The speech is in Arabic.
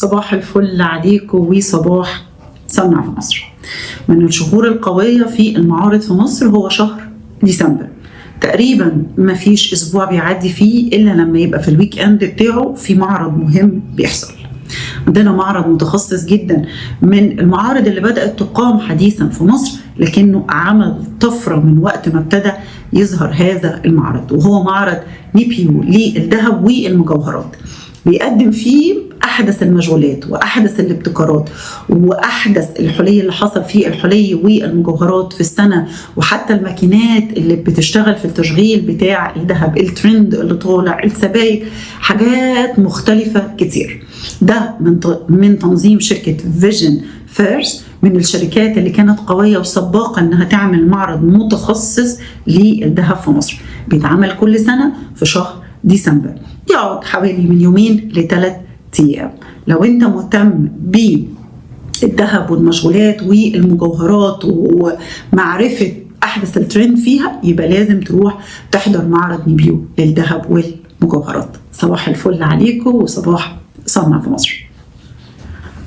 صباح الفل عليكم وصباح صنع في مصر. من الشهور القوية في المعارض في مصر هو شهر ديسمبر. تقريبا ما فيش اسبوع بيعدي فيه الا لما يبقى في الويك اند بتاعه في معرض مهم بيحصل. عندنا معرض متخصص جدا من المعارض اللي بدأت تقام حديثا في مصر، لكنه عمل طفرة من وقت ما ابتدى يظهر هذا المعرض، وهو معرض نيبيو للذهب والمجوهرات. بيقدم فيه أحدث المجالات وأحدث الابتكارات وأحدث الحلي اللي حصل فيه الحلي والمجوهرات في السنة، وحتى الماكينات اللي بتشتغل في التشغيل بتاع الذهب، الترند اللي طالع، السبائك، حاجات مختلفة كتير. ده من تنظيم شركة فيجن فيرس، من الشركات اللي كانت قوية وسباقة انها تعمل معرض متخصص للذهب في مصر. بيتعمل كل سنة في شهر ديسمبر، يقعد حوالي من 2 ل3 أيام. لو انت مهتم بالذهب والمشغولات والمجوهرات ومعرفة احدث الترند فيها، يبقى لازم تروح تحضر معرض نيبيو للذهب والمجوهرات. صباح الفل عليكم وصباح صنع في مصر.